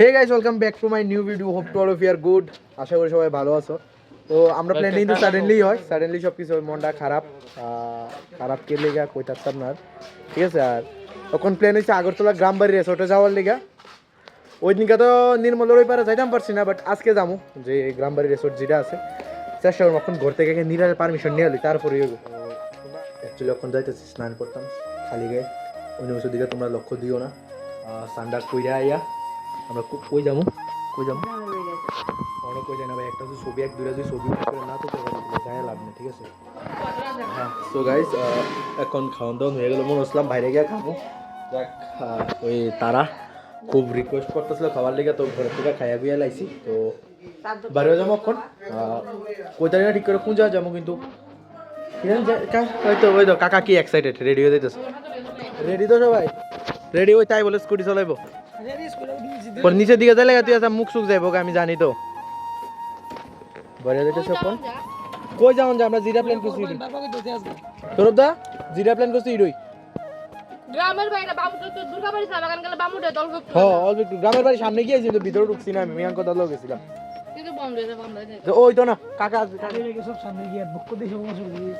Hey guys, welcome back to my new video. Hope to all of you are good. আশা করি সবাই ভালো আছো। তো আমরা প্ল্যান কিন্তু সাডেনলি সব কিছু মনটা খারাপ কে লেগা কইতাম না, ঠিক আছে। আর তখন প্ল্যান হয়েছে আগরতলা গ্রামবাড়ি রেসর্টে যাওয়ার লেগা। ওই দিনকে তো নির্মলের ওই পারে যাইতাম পারছি না, বাট আজকে যাবো যে গ্রামবাড়ি রেসর্ট যেটা আছে চেষ্টা করবো এখন ঘর থেকে নিরাজ পারমিশন নিয়ে আলি তারপরে অ্যাকচুয়ালি এখন যাইতেছি স্নান করতাম খালি গায়ে। অন্য কিছুর দিকে তোমরা লক্ষ্য দিও না। সান্ডা কইরা আইয়া আমরা কই যাবো অনেক কই যাই না ভাই। একটা ছবি এক দুইটা ছবি না তো যায় লাভ নেই, ঠিক আছে। হ্যাঁ, সো গাইস এখন খাওয়ান দাওয়ান হয়ে গেল, মনে হচ্ছিলাম বাইরে গিয়ে খাবো। দেখ ওই তারা খুব রিকোয়েস্ট করতেছিল খাবার লেগে, তো ঘরের থেকে খাইয়া বিয়া লাইছি। তো বাইরে যাবো এখন কই তারিখ ঠিক করে কোন যাওয়া যাবো, কিন্তু হয়তো ওই তো কাকা কি এক্সাইটেড, রেডি হয়ে যাইতেছে। রেডি তো সবাই রেডি ওই তাই বলে স্কুটি চালাইবো। নিচের দিকে যাইলে তুই মুখ সুখ যাইবো, আমি জানি তো। বাইরে যাইতেছে এখন কই যাওন যে আমরা জিরা প্ল্যান করছি তোর দা জিরা প্ল্যান করছি ইরই গ্রামের বাইরে বামুটা তো দুর্গাবাড়ি সাবাগান গেলে বামুটা দল করতে হ্যাঁ অল্প একটু গ্রামের বাড়ি সামনে গিয়েছি, তো ভিতরে ঢুকছি না। আমি মিয়াঙ্ক দাদা গেছিলাম কিন্তু বামুটা তো ওই তো না কাকা সব সামনে গিয়ে বুক দিয়ে সব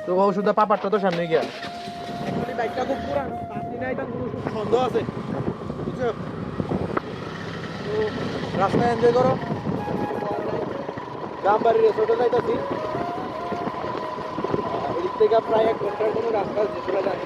তো ওষুধটা পাপারটা তো সামনে গিয়া। অ্যাকচুয়ালি বাইকটা খুব পুরানো, 5 দিন আইতাম কোনো সন্দেহ আছে, বুঝছো। তো রাস্তায় এনজয় করো। গ্রামবাড়ি রেসর্টে যাইতাছি, এদিক থেকে প্রায় 1 ঘন্টার কোনো রাস্তা আছে সেটা জানি।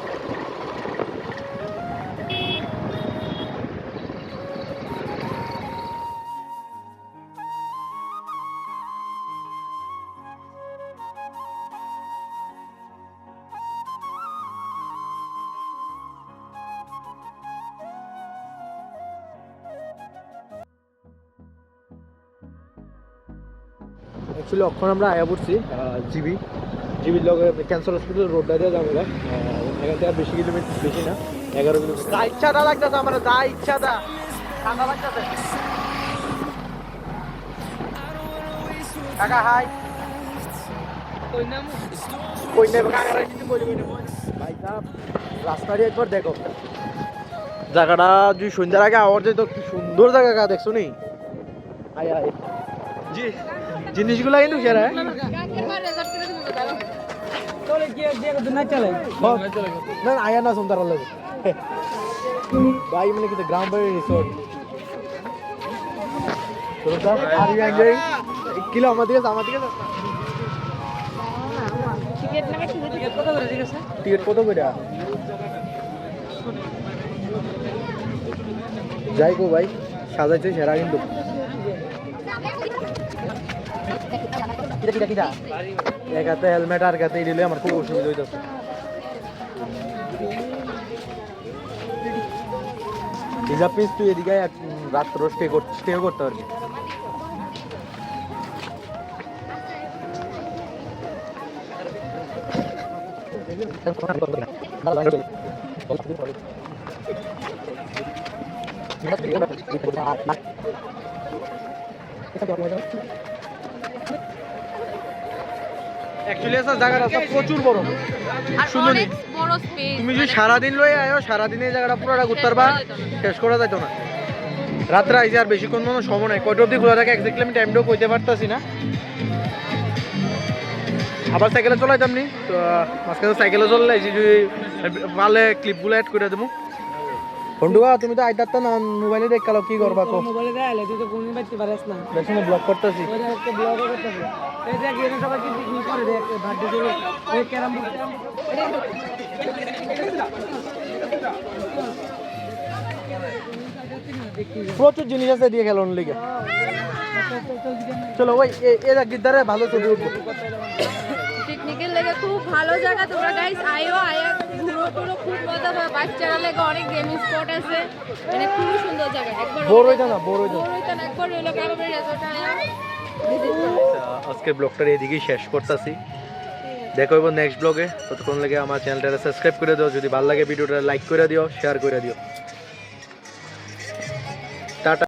অ্যাকচুয়ালি এখন আমরা আয়া পড়ছি জিবির লগে ক্যান্সার হসপিটাল রোডটা দিয়ে যাবো। এখান থেকে বেশি কিলোমিটার, বেশি না, 11 কিলোমিটার। যা ইচ্ছাটা লাগতেছে আমার, যা ইচ্ছাটা ঠান্ডা লাগতেছে। কাকা হাই কই নাম কাকা কিছু বলবি না ভাই সাহেব। রাস্তাটি একবার দেখো, জায়গাটা যদি সন্ধ্যার আগে আওয়ার যায় তো কি সুন্দর জায়গা দেখছো নি। আয় আয় জি জিনিসগুলো কিন্তু সেরা না আয়া না সুন্দর লাগে ভাই। মানে কিন্তু গ্রাম বাড়ি রিসোর্ট কিলো আমার দিকে টিকিট কত করে যাই গো ভাই, সাজাইছে সেরা কিন্তু। এক হাতে হেলমেট আর হাতে দিলে আমার খুব অসুবিধা হইতেছে। হিজাব পিস তুই এদিকে রাত্র স্টে করতে পারবি। অ্যাকচুয়ালি এসব জায়গাটা সব প্রচুর বড়, সুন্দর। তুমি যদি সারাদিন লয়ে আয়ো, সারাদিনে এই জায়গাটা পুরোটা ঘুরতে পারবা, শেষ করা যাইতো না। রাত্রে আইসি আর বেশিক্ষণ কোনো সময় নাই, কয়টা অব্দি ঘোরা থাকে এক্স্যাক্টলি আমি টাইমটাও কইতে পারতাছি না। আবার সাইকেলে চলাইতাম নি, তো মাঝখানে সাইকেলে চললে যদি পারলে ক্লিপগুলো অ্যাড করে দেবো। বন্ধুয়া তুমি তো আইতার না মোবাইলে দেখ কালো কি করবা তো মোবাইলে দেখাইলে তুই তো কোন বাইতে পারিস না। দেখছি না ব্লগ করতেছি, ওই একটা ব্লগ করতেছে। এই দেখ এর সবাই কি পিকনিক করে দেখ বার্থডে করে ওই ক্যারাম বোর্ড প্রচুর জিনিস আছে দিয়ে খেলার লিগে। চলো ওই এরা গিদ্দারে ভালো ছবি উঠবো। পিকনিকের লেগে খুব ভালো জায়গা, তোমরা গাইস আয়ো, আয়া ঘুরো টুরো, খুব মজা পাবে। বাচ্চারা লেগে অনেক গেমিং স্পট আছে, মানে খুব সুন্দর জায়গা। একবার বোর হইতো না একবার হইলো গ্রামের রেসর্টে আয়া। আজকের ব্লগটা এদিকেই শেষ করতেছি, দেখা হইব নেক্সট ব্লগে। ততক্ষণ লাগে আমার চ্যানেলটা সাবস্ক্রাইব করে দিও, যদি ভালো লাগে ভিডিওটা লাইক করে দিও, শেয়ার করে দিও।